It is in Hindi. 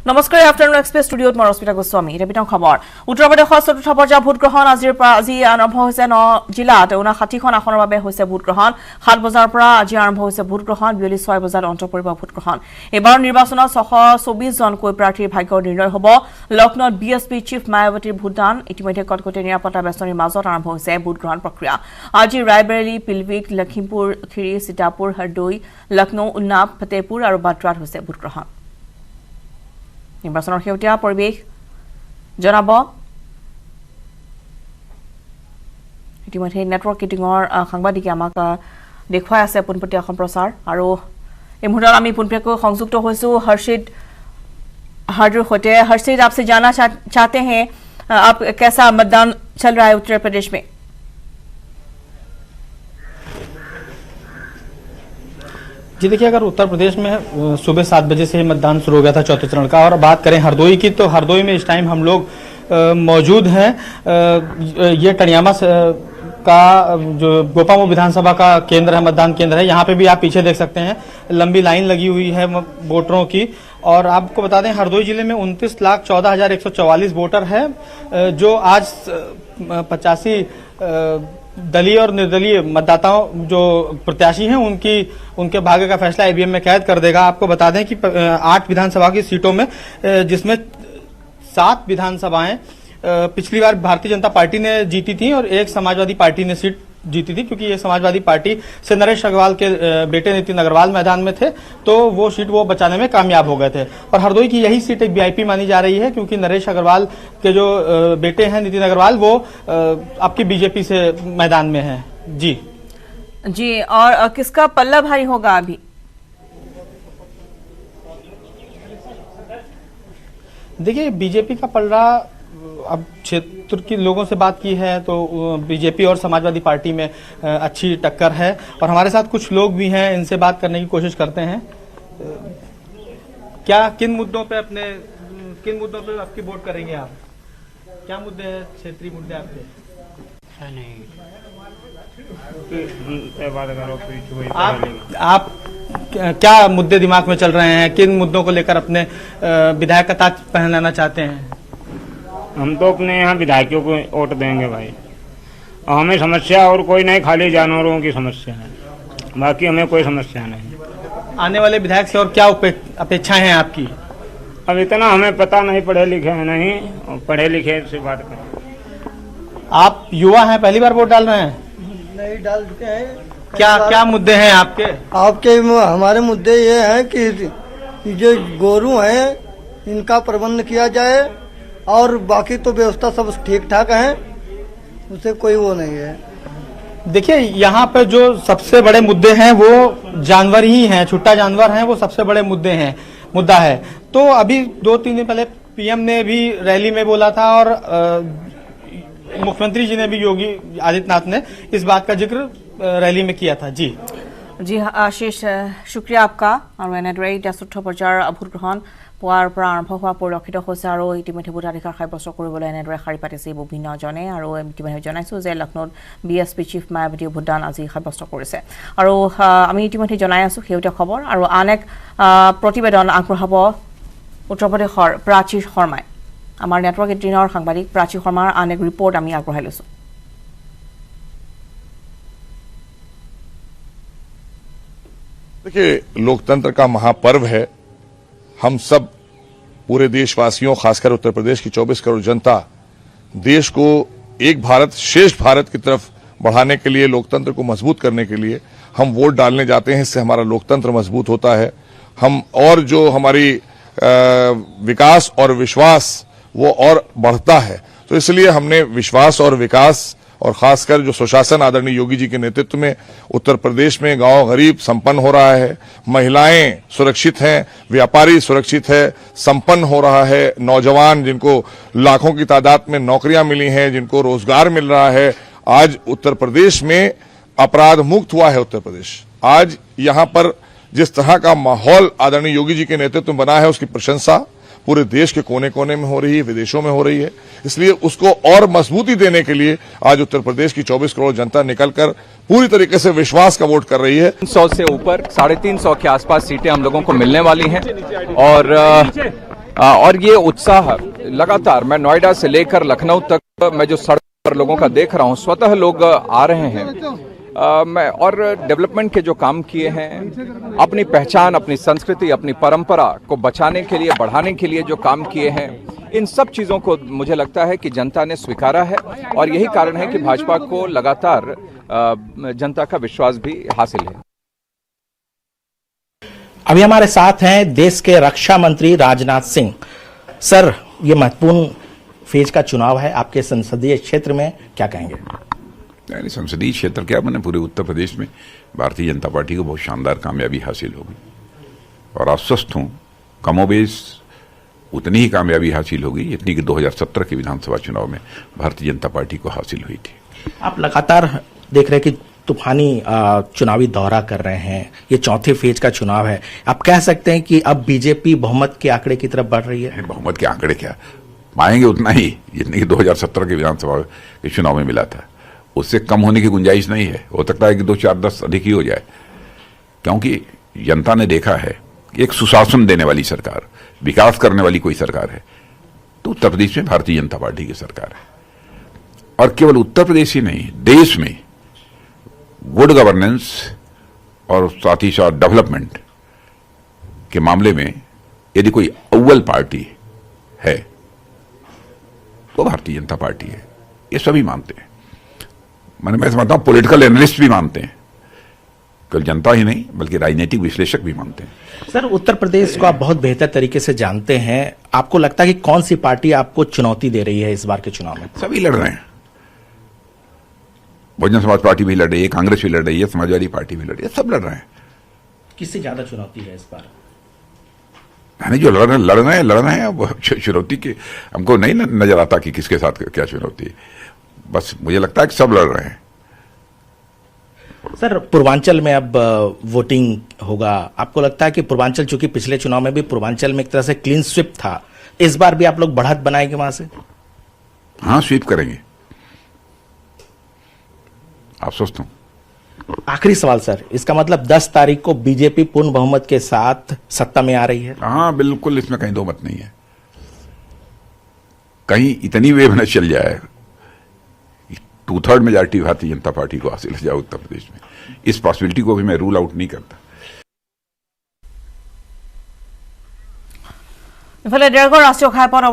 নমস্কাৰ আফটাৰনুন এক্সপ্ৰেছ ষ্টুডিঅ'ত মই ৰশ্মিতা গোস্বামী এতিয়া বিতং খবৰ উত্তৰ প্ৰদেশৰ চতুৰ্থ পৰ্যায়ৰ ভোটগ্ৰহণ আজি আৰম্ভ হৈছে 9 জিলাত 59খন আসনৰ বাবে হৈছে ভোটগ্ৰহণ 7 বজাৰ পৰা আজি আৰম্ভ হৈছে ভোটগ্ৰহণ বিয়লি 6 বজাত অন্ত পৰিব ভোটগ্ৰহণ এবাৰ নিৰ্বাচনত 624 জনকৈ প্ৰাৰ্থীৰ ভাগ্যৰ নিৰ্ণয় হ'ব লক্ষ্ণৌত বিএছপি চিফ মায়াৱতীৰ ভোটদান ইতিমধ্যে কটকটীয়া নিৰাপত্তা বেষ্টনীৰ মাজত আৰম্ভ হৈছে ভোটগ্ৰহণ প্ৰক্ৰিয়া আজি ৰায়বেৰেলী পিলভিট লখিমপুৰ খিৰি সীতাপুৰ হৰদৈ লক্ষ্ণৌ উন্নাৱ ফতেহপুৰ আৰু বাট্ৰাত হৈছে ভোটগ্ৰহণ নিৰ্বাচনৰ শেহতীয়া পৰিৱেশ জনাব ইতিমধ্যে নেটৱৰ্ক কিটিঙৰ সাংবাদিকে আমাক দেখুৱাই আছে পোনপটীয়া সম্প্ৰচাৰ আৰু এই মুহূৰ্তত আমি পোনপটীয়াকৈ সংযুক্ত হৈছোঁ हर्षित हार्डर होते हर्षित आपसे जानना चाहते हैं आप कैसा मतदान चल रहा है उत्तर प्रदेश में जी देखिए, अगर उत्तर प्रदेश में सुबह 7 बजे से ही मतदान शुरू हो गया था चौथे चरण का और बात करें हरदोई की तो हरदोई में इस टाइम हम लोग मौजूद हैं। ये टनियामा का जो गोपामो विधानसभा का केंद्र है, मतदान केंद्र है। यहाँ पे भी आप पीछे देख सकते हैं लंबी लाइन लगी हुई है वोटरों की। और आपको बता दें हरदोई जिले में 29,14,144 वोटर है जो आज 85 दलीय और निर्दलीय मतदाताओं जो प्रत्याशी हैं उनके भाग्य का फैसला ईवीएम में कैद कर देगा। आपको बता दें कि 8 विधानसभा की सीटों में जिसमें 7 विधानसभाएं पिछली बार भारतीय जनता पार्टी ने जीती थी और एक समाजवादी पार्टी ने सीट जीती थी, क्योंकि ये समाजवादी पार्टी से नरेश अग्रवाल के बेटे नितिन अग्रवाल मैदान में थे तो वो सीट वो बचाने में कामयाब हो गए थे। और हरदोई की यही सीट एक वीआईपी मानी जा रही है, क्योंकि नरेश अग्रवाल के जो बेटे हैं नितिन अग्रवाल वो आपकी बीजेपी से मैदान में हैं। जी और किसका पल्ला भारी होगा अभी? देखिए, बीजेपी का पलड़ा अब क्षेत्र के लोगों से बात की है तो बीजेपी और समाजवादी पार्टी में अच्छी टक्कर है और हमारे साथ कुछ लोग भी हैं, इनसे बात करने की कोशिश करते हैं। किन मुद्दों पे आपकी वोट करेंगे आप? क्या मुद्दे हैं, क्षेत्रीय मुद्दे आपके? आप क्या मुद्दे दिमाग में चल रहे हैं, किन मुद्दों को लेकर अपने विधायक का ताज पहनाना चाहते हैं? हम तो अपने यहाँ विधायकों को वोट देंगे भाई। हमें समस्या और कोई नहीं, खाली जानवरों की समस्या है, बाकी हमें कोई समस्या नहीं। आने वाले विधायक से और क्या अपेक्षाएं हैं आपकी? अब इतना हमें पता नहीं, पढ़े लिखे हैं नहीं, और पढ़े लिखे से बात करें। आप युवा हैं, पहली बार वोट डाल रहे हैं? नहीं डाल चुके हैं। क्या मुद्दे हैं आपके? हमारे मुद्दे ये हैं कि जो गोरू हैं इनका प्रबंध किया जाए और बाकी तो व्यवस्था सब ठीक ठाक है, उसे कोई वो नहीं है। देखिए, यहाँ पे जो सबसे बड़े मुद्दे हैं वो जानवर ही हैं, छुट्टा जानवर हैं, वो सबसे बड़े मुद्दा है। तो अभी 2-3 दिन पहले पीएम ने भी रैली में बोला था और मुख्यमंत्री जी ने भी योगी आदित्यनाथ ने इस बात का जिक्र रैली में किया था। जी आशीष, शुक्रिया आपका। और এনেদৰে এতিয়া চতুৰ্থ পৰ্যায়ৰ ভোটগ্ৰহণ পুৱাৰ পৰা আৰম্ভ হোৱা পৰিলক্ষিত হৈছে আৰু ইতিমধ্যে ভোটাধিকাৰ সাব্যস্ত কৰিবলৈ এনেদৰে শাৰী পাতিছে বিভিন্নজনে আৰু ইতিমধ্যে জনাইছোঁ যে লক্ষ্ণৌত বিএছপি চিফ মায়াৱতীয়ে ভোটদান আজি সাব্যস্ত কৰিছে আৰু আমি ইতিমধ্যে জনাই আছোঁ শেহতীয়া খবৰ আৰু আন এক প্ৰতিবেদন আগবঢ়াব উত্তৰ প্ৰদেশৰ প্ৰাচী শৰ্মাই। আমাৰ নেটৱৰ্ক 18ৰ সাংবাদিক প্ৰাচী শৰ্মাৰ আন এক ৰিপৰ্ট আমি আগবঢ়াই লৈছোঁ। देखिए, लोकतंत्र का महापर्व है। हम सब पूरे देशवासियों, खासकर उत्तर प्रदेश की 24 करोड़ जनता देश को एक भारत श्रेष्ठ भारत की तरफ बढ़ाने के लिए, लोकतंत्र को मजबूत करने के लिए हम वोट डालने जाते हैं। इससे हमारा लोकतंत्र मजबूत होता है। हम और जो हमारी विकास और विश्वास वो और बढ़ता है। तो इसलिए हमने विश्वास और विकास और खासकर जो सुशासन आदरणीय योगी जी के नेतृत्व में उत्तर प्रदेश में गांव गरीब संपन्न हो रहा है, महिलाएं सुरक्षित हैं, व्यापारी सुरक्षित है, संपन्न हो रहा है, नौजवान जिनको लाखों की तादाद में नौकरियां मिली हैं, जिनको रोजगार मिल रहा है। आज उत्तर प्रदेश में अपराध मुक्त हुआ है। उत्तर प्रदेश आज यहाँ पर जिस तरह का माहौल आदरणीय योगी जी के नेतृत्व में बना है उसकी प्रशंसा पूरे देश के कोने कोने में हो रही है, विदेशों में हो रही है। इसलिए उसको और मजबूती देने के लिए आज उत्तर प्रदेश की 24 करोड़ जनता निकलकर पूरी तरीके से विश्वास का वोट कर रही है। 300 से ऊपर 350 के आसपास सीटें हम लोगों को मिलने वाली हैं और और ये उत्साह लगातार, मैं नोएडा से लेकर लखनऊ तक मैं जो सड़क पर लोगों का देख रहा हूं, स्वतः लोग आ रहे हैं। मैं और डेवलपमेंट के जो काम किए हैं, अपनी पहचान, अपनी संस्कृति, अपनी परंपरा को बचाने के लिए, बढ़ाने के लिए जो काम किए हैं, इन सब चीजों को मुझे लगता है कि जनता ने स्वीकारा है और यही कारण है कि भाजपा को लगातार जनता का विश्वास भी हासिल है। अभी हमारे साथ हैं देश के रक्षा मंत्री राजनाथ सिंह। सर, ये महत्वपूर्ण फेज का चुनाव है आपके संसदीय क्षेत्र में, क्या कहेंगे? यानी संसदीय क्षेत्र क्या, मैंने पूरे उत्तर प्रदेश में भारतीय जनता पार्टी को बहुत शानदार कामयाबी हासिल होगी और आश्वस्त हूं कमोबेश उतनी ही कामयाबी हासिल होगी जितनी कि 2017 के विधानसभा चुनाव में भारतीय जनता पार्टी को हासिल हुई थी। आप लगातार देख रहे हैं कि तूफानी चुनावी दौरा कर रहे हैं, ये चौथे फेज का चुनाव है। आप कह सकते हैं कि अब बीजेपी बहुमत के आंकड़े की तरफ बढ़ रही है? बहुमत के आंकड़े क्या, पाएंगे उतना ही जितने कि 2017 के विधानसभा के चुनाव में मिला था, उससे कम होने की गुंजाइश नहीं है। हो सकता है कि 2, 4, 10 अधिक ही हो जाए, क्योंकि जनता ने देखा है कि एक सुशासन देने वाली सरकार, विकास करने वाली कोई सरकार है तो उत्तर प्रदेश में भारतीय जनता पार्टी की सरकार है। और केवल उत्तर प्रदेश ही नहीं, देश में गुड गवर्नेंस और साथ ही साथ डेवलपमेंट के मामले में यदि कोई अव्वल पार्टी है तो भारतीय जनता पार्टी है। ये सभी मानते हैं, मैं समझता हूं पॉलिटिकल एनालिस्ट भी मानते हैं, केवल जनता ही नहीं बल्कि राजनीतिक विश्लेषक भी मानते हैं। सर, उत्तर प्रदेश को आप बहुत बेहतर तरीके से जानते हैं, आपको लगता है कि कौन सी पार्टी आपको चुनौती दे रही है इस बार के चुनाव में? सभी लड़ रहे हैं, बहुजन समाज पार्टी भी लड़ रही है, कांग्रेस भी लड़ रही है, समाजवादी पार्टी भी लड़ रही है, सब लड़ रहे हैं। किससे ज्यादा चुनौती है इस बार? यानी जो लड़ रहे हैं वो चुनौती के हमको नहीं नजर आता कि किसके साथ क्या चुनौती है, बस मुझे लगता है कि सब लड़ रहे हैं। सर, पूर्वांचल में अब वोटिंग होगा, आपको लगता है कि पूर्वांचल, चूंकि पिछले चुनाव में भी पूर्वांचल में एक तरह से क्लीन स्वीप था, इस बार भी आप लोग बढ़त बनाएंगे वहां से? हाँ, स्वीप करेंगे, आप स्वस्थ हूं। आखिरी सवाल सर, इसका मतलब 10 तारीख को बीजेपी पूर्ण बहुमत के साथ सत्ता में आ रही है? हाँ बिल्कुल, इसमें कहीं दो मत नहीं है। कहीं इतनी वेव न चल जाए, 2/3 मेजॉरिटी भारतीय जनता पार्टी को हासिल हो जाए उत्तर प्रदेश में, इस पॉसिबिलिटी को भी मैं रूल आउट नहीं करता। इफाले देरगढ़ राष्ट्रीय घाईपथ